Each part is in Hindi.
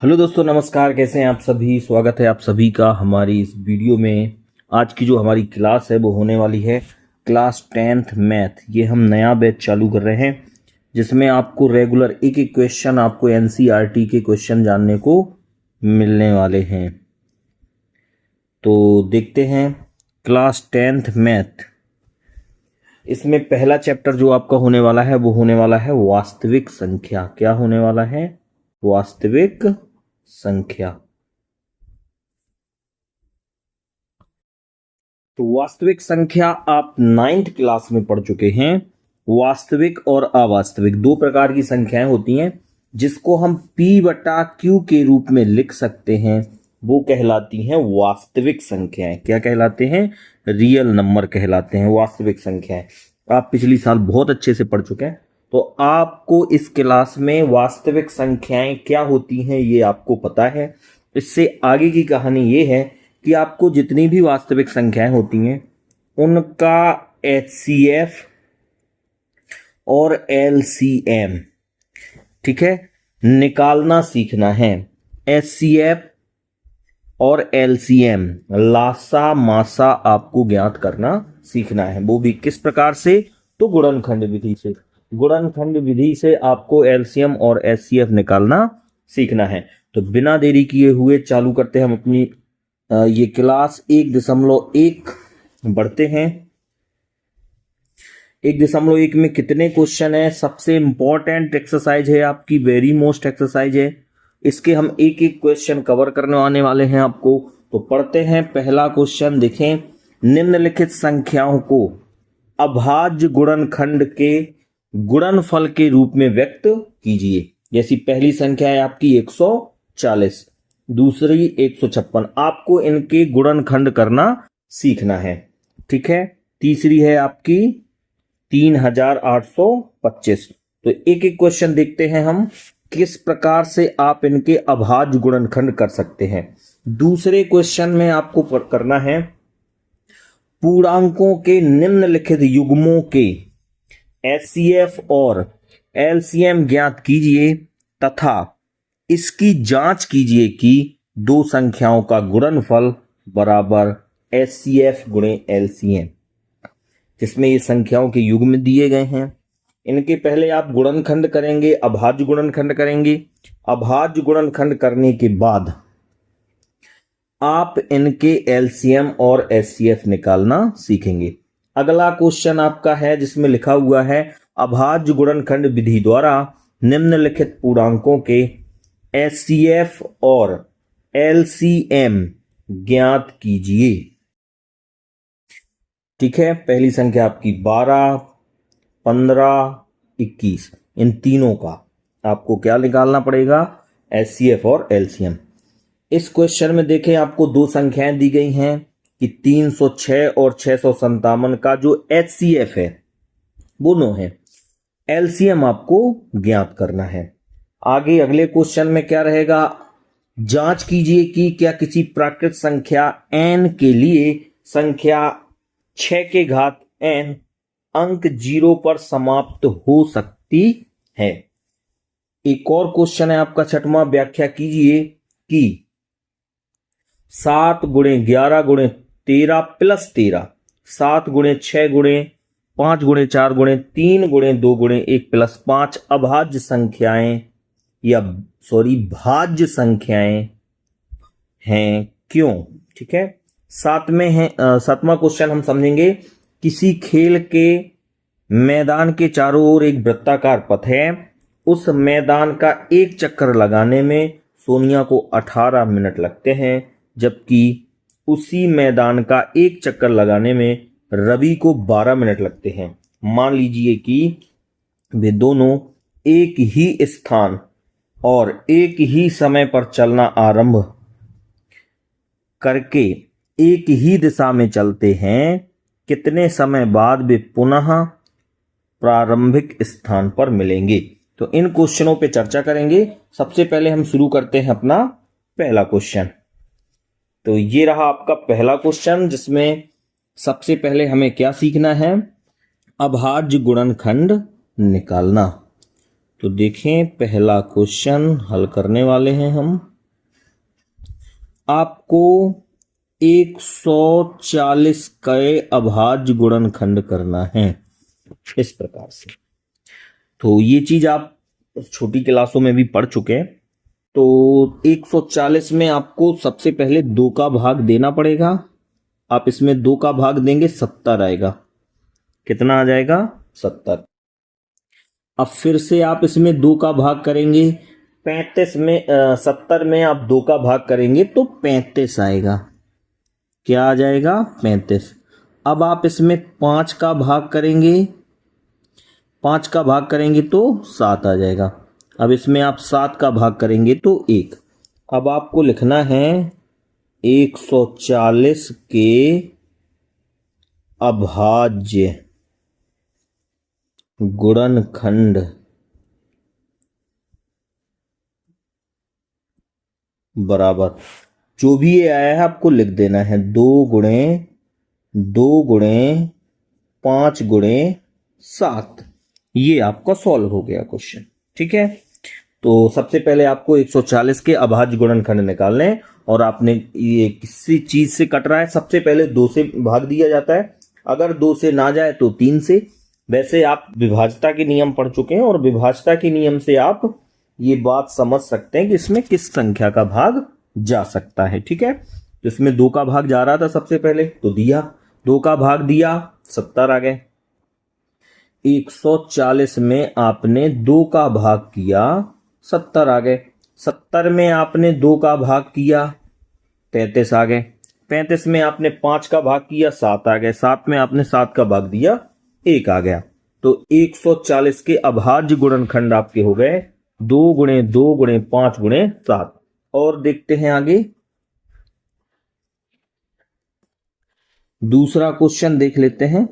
हेलो दोस्तों, नमस्कार। कैसे हैं आप सभी? स्वागत है आप सभी का हमारी इस वीडियो में। आज की जो हमारी क्लास है वो होने वाली है क्लास 10th मैथ। ये हम नया बैच चालू कर रहे हैं जिसमें आपको रेगुलर एक एक क्वेश्चन, आपको एनसीईआरटी के क्वेश्चन जानने को मिलने वाले हैं। तो देखते हैं क्लास 10th मैथ। इसमें पहला चैप्टर जो आपका होने वाला है वो होने वाला है वास्तविक संख्या। क्या होने वाला है? वास्तविक संख्या। तो वास्तविक संख्या आप 9th क्लास में पढ़ चुके हैं। वास्तविक और अवास्तविक दो प्रकार की संख्याएं होती हैं जिसको हम P/Q के रूप में लिख सकते हैं। वो कहलाती हैं वास्तविक संख्याएं। क्या कहलाते हैं? रियल नंबर कहलाते हैं वास्तविक संख्याएं। आप पिछली साल बहुत अच्छे से पढ़ चुके हैं, तो आपको इस क्लास में वास्तविक संख्याएं क्या होती हैं ये आपको पता है। इससे आगे की कहानी ये है कि आपको जितनी भी वास्तविक संख्याएं होती हैं उनका HCF और LCM, ठीक है, निकालना सीखना है। HCF और LCM, लासा मासा, आपको ज्ञात करना सीखना है। वो भी किस प्रकार से? तो गुणनखंड विधि से। गुणनखंड विधि से आपको LCM और HCF निकालना सीखना है। तो बिना देरी किए हुए चालू करते हैं हम अपनी ये क्लास। 1.1 बढ़ते हैं। 1.1 में कितने क्वेश्चन है? सबसे इंपॉर्टेंट एक्सरसाइज है आपकी, वेरी मोस्ट एक्सरसाइज है। इसके हम एक एक क्वेश्चन कवर करने आने वाले हैं आपको। तो पढ़ते हैं पहला क्वेश्चन। देखें, निम्नलिखित संख्याओं को अभाज्य गुणनखंड के गुणनफल के रूप में व्यक्त कीजिए। जैसी पहली संख्या है आपकी 140, दूसरी 156। आपको इनके गुणनखंड करना सीखना है, ठीक है। तीसरी है आपकी 3825। तो एक एक क्वेश्चन देखते हैं हम किस प्रकार से आप इनके अभाज्य गुणनखंड कर सकते हैं। दूसरे क्वेश्चन में आपको करना है पूर्णांकों के निम्नलिखित युग्मों के HCF और LCM ज्ञात कीजिए तथा इसकी जांच कीजिए कि दो संख्याओं का गुणनफल बराबर HCF गुणे LCM, जिसमें ये संख्याओं के युग्म दिए गए हैं। इनके पहले आप गुणनखंड करेंगे, अभाज्य गुणनखंड करेंगे। अभाज्य गुणनखंड करने के बाद आप इनके LCM और HCF निकालना सीखेंगे। अगला क्वेश्चन आपका है जिसमें लिखा हुआ है अभाज्य गुणनखंड विधि द्वारा निम्नलिखित पूर्णांकों के HCF और LCM ज्ञात कीजिए। ठीक है, पहली संख्या आपकी 12, 15, 21। इन तीनों का आपको क्या निकालना पड़ेगा? HCF और LCM। इस क्वेश्चन में देखें, आपको दो संख्याएं दी गई हैं कि 306 और 657 का जो HCF है वो 9 है। LCM आपको ज्ञात करना है। आगे अगले क्वेश्चन में क्या रहेगा? जांच कीजिए कि क्या किसी प्राकृत संख्या n के लिए संख्या 6 के घात n अंक 0 पर समाप्त हो सकती है। एक और क्वेश्चन है आपका 6वां। व्याख्या कीजिए कि 7 गुणे 11 गुणे 13 प्लस 13, 7 गुणे 6 गुणे 5 गुणे 4 गुणे 3 गुणे 2 गुणे 1 प्लस 5 अभाज्य संख्याएं या भाज्य संख्याएं हैं, क्यों? ठीक है। 7वां क्वेश्चन हम समझेंगे। किसी खेल के मैदान के चारों ओर एक वृत्ताकार पथ है। उस मैदान का एक चक्कर लगाने में सोनिया को 18 मिनट लगते हैं, जबकि उसी मैदान का एक चक्कर लगाने में रवि को 12 मिनट लगते हैं। मान लीजिए कि वे दोनों एक ही स्थान और एक ही समय पर चलना आरंभ करके एक ही दिशा में चलते हैं। कितने समय बाद वे पुनः प्रारंभिक स्थान पर मिलेंगे? तो इन क्वेश्चनों पे चर्चा करेंगे। सबसे पहले हम शुरू करते हैं अपना पहला क्वेश्चन। तो ये रहा आपका पहला क्वेश्चन जिसमें सबसे पहले हमें क्या सीखना है? अभाज्य गुणनखंड निकालना। तो देखें, पहला क्वेश्चन हल करने वाले हैं हम। आपको 140 के अभाज्य गुणनखंड करना है इस प्रकार से। तो ये चीज आप छोटी क्लासों में भी पढ़ चुके हैं। तो 140 में आपको सबसे पहले 2 का भाग देना पड़ेगा। आप इसमें 2 का भाग देंगे 70 आएगा। कितना आ जाएगा? 70। अब फिर से आप इसमें 2 का भाग करेंगे 35 में 70 में आप 2 का भाग करेंगे तो 35 आएगा। क्या आ जाएगा? 35। अब आप इसमें 5 का भाग करेंगे, 5 का भाग करेंगे तो 7 आ जाएगा। अब इसमें आप 7 का भाग करेंगे तो 1। अब आपको लिखना है 140 के अभाज्य गुणनखंड बराबर, जो भी ये आया है आपको लिख देना है 2 गुणे 2 गुणे 5 गुणे 7। ये आपका सॉल्व हो गया क्वेश्चन। ठीक है, तो सबसे पहले आपको 140 के अभाज्य गुणनखंड निकालने हैं और आपने ये किसी चीज से कट रहा है, सबसे पहले 2 से भाग दिया जाता है, अगर 2 से ना जाए तो 3 से। वैसे आप विभाज्यता के नियम पढ़ चुके हैं और विभाज्यता के नियम से आप ये बात समझ सकते हैं कि इसमें किस संख्या का भाग जा सकता है। ठीक है, तो इसमें 2 का भाग जा रहा था सबसे पहले तो दिया, 2 का भाग दिया 70 आ गए। 140 में आपने 2 का भाग किया 70 आ गए। 70 में आपने 2 का भाग किया 35 आ गए। 35 में आपने 5 का भाग किया 7 आ गए। 7 में आपने 7 का भाग दिया 1 आ गया। तो 140 के अभाज्य गुणनखंड आपके हो गए 2 गुणे 2 गुणे 5 गुणे 7। और देखते हैं आगे, दूसरा क्वेश्चन देख लेते हैं।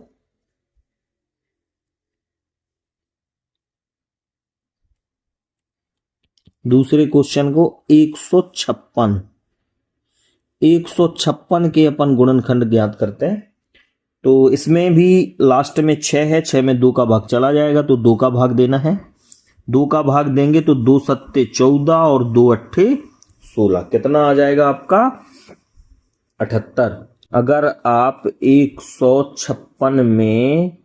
दूसरे क्वेश्चन को 156 के अपन गुणनखंड ज्ञात करते हैं। तो इसमें भी लास्ट में 6 है, 6 में 2 का भाग चला जाएगा तो 2 का भाग देना है। 2 का भाग देंगे तो 2 सत्ते 14 और 2 अट्ठे 16। कितना आ जाएगा आपका? 78। अगर आप 156 में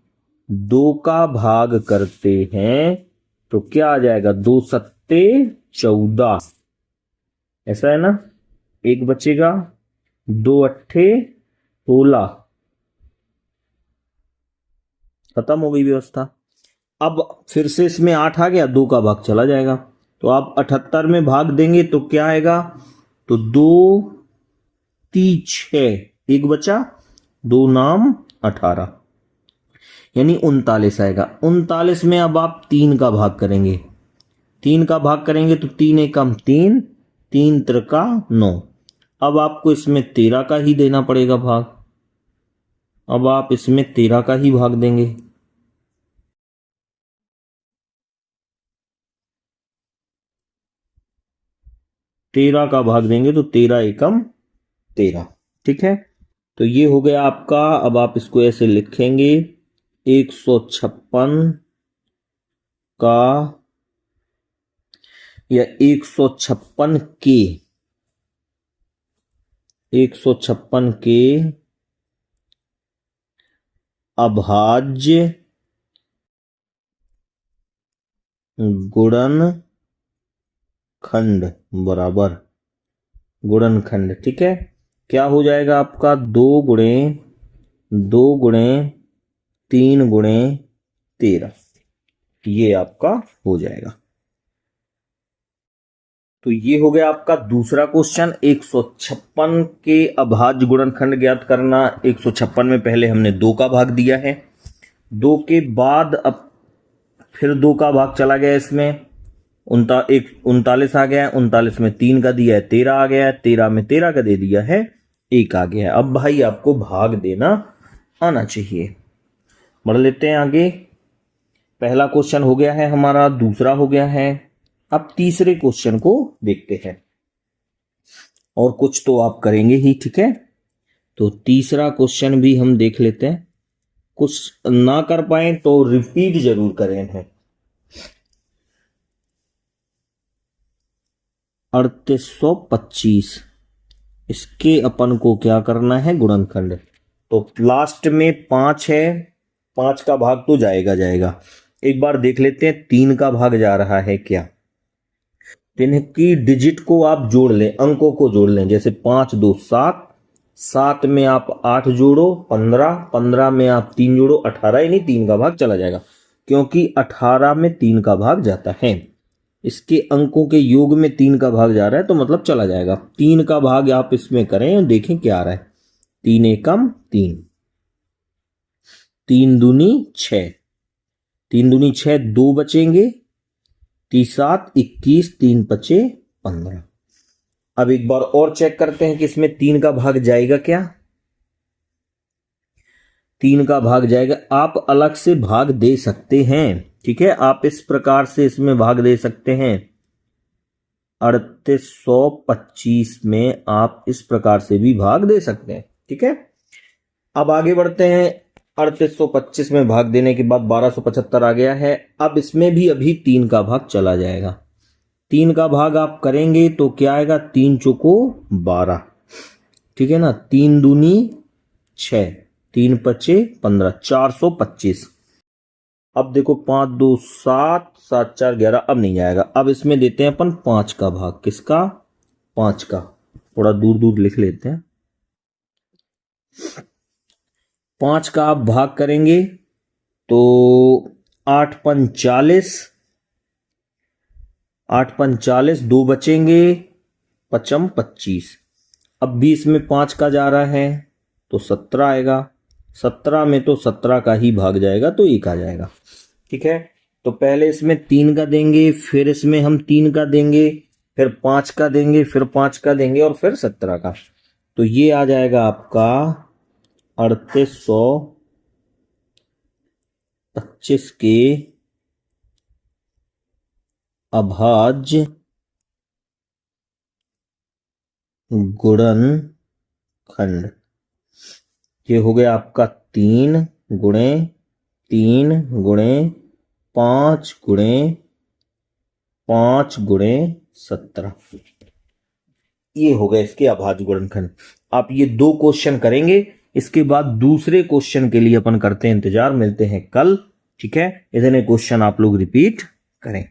2 का भाग करते हैं तो क्या आ जाएगा? 2 सत्ते 14, ऐसा है ना, एक बचेगा, 2 अट्ठे 16, खत्म हो गई व्यवस्था। अब फिर से इसमें 8 आ गया, 2 का भाग चला जाएगा तो आप 78 में भाग देंगे तो क्या आएगा? तो 2 3 6, एक बचा, 2 नाम 18 यानी 39 आएगा। 39 में अब आप 3 का भाग करेंगे, 3 का भाग करेंगे तो 3 एकम 3, 3 त्रिका 9। अब आपको इसमें 13 का ही देना पड़ेगा भाग। अब आप इसमें 13 का ही भाग देंगे। 13 का भाग देंगे तो 13 एकम 13। ठीक है, तो ये हो गया आपका। अब आप इसको ऐसे लिखेंगे 156 का या 156 के 156 के अभाज्य गुणनखंड बराबर गुणनखंड। ठीक है, क्या हो जाएगा आपका? 2 गुणे 2 गुणे 3 गुणे 13, ये आपका हो जाएगा। तो ये हो गया आपका दूसरा क्वेश्चन। 156 के अभाज्य गुणनखंड ज्ञात करना। 156 में पहले हमने 2 का भाग दिया है, 2 के बाद अब फिर 2 का भाग चला गया, इसमें 39 आ गया है, 39 में 3 का दिया है 13 आ गया है, 13 में 13 का दे दिया है 1 आ गया है। अब भाई आपको भाग देना आना चाहिए। बढ़ लेते हैं आगे। पहला क्वेश्चन हो गया है हमारा, दूसरा हो गया है। अब तीसरे क्वेश्चन को देखते हैं और कुछ तो आप करेंगे ही। ठीक है, तो तीसरा क्वेश्चन भी हम देख लेते हैं। कुछ ना कर पाए तो रिपीट जरूर करें हैं। 3825 इसके अपन को क्या करना है, गुणनखंड। तो लास्ट में 5 है, 5 का भाग तो जाएगा जाएगा। एक बार देख लेते हैं 3 का भाग जा रहा है क्या। तो इनकी डिजिट को आप जोड़ लें, अंकों को जोड़ लें। जैसे 5 2 7, 7 में आप 8 जोड़ो 15, 15 में आप 3 जोड़ो 18, यानी 3 का भाग चला जाएगा, क्योंकि 18 में 3 का भाग जाता है। इसके अंकों के योग में 3 का भाग जा रहा है, तो मतलब चला जाएगा। 3 का भाग आप इसमें करें और देखें क्या आ रहा है। 3 एकम 3, 3 दूनी 6, 3 दूनी 6, 2 बचेंगे, 3 7 21, 3 पचे 15। अब एक बार और चेक करते हैं कि इसमें 3 का भाग जाएगा क्या। 3 का भाग जाएगा। आप अलग से भाग दे सकते हैं, ठीक है, आप इस प्रकार से इसमें भाग दे सकते हैं। 3825 में आप इस प्रकार से भी भाग दे सकते हैं, ठीक है। अब आगे बढ़ते हैं। 3825 में भाग देने के बाद 1275 आ गया है। अब इसमें भी अभी 3 का भाग चला जाएगा। 3 का भाग आप करेंगे तो क्या आएगा, 3 चौको 12, ठीक है ना, 3 दूनी 6, 3 पचे 15, 425। अब देखो 5 2 7, 7 4 11, अब नहीं जाएगा। अब इसमें देते हैं अपन 5 का भाग। किसका, 5 का। थोड़ा दूर दूर लिख लेते हैं। 5 का आप भाग करेंगे तो 8 5 40, 8 5 40, 2 बचेंगे, 5 25। अब 20 में 5 का जा रहा है तो 17 आएगा। 17 में तो 17 का ही भाग जाएगा, तो 1 आ जाएगा, ठीक है। तो पहले इसमें 3 का देंगे, फिर इसमें हम 3 का देंगे, फिर 5 का देंगे, फिर 5 का देंगे, और फिर 17 का। तो ये आ जाएगा आपका 3825 के अभाज्य गुणनखंड। ये हो गया आपका 3 गुणे 3 गुणे 5 गुणे 5 गुणे 17। ये हो गया इसके अभाज्य गुणनखंड। आप ये 2 क्वेश्चन करेंगे, इसके बाद दूसरे क्वेश्चन के लिए अपन करते हैं इंतजार। मिलते हैं कल, ठीक है। इतने क्वेश्चन आप लोग रिपीट करें।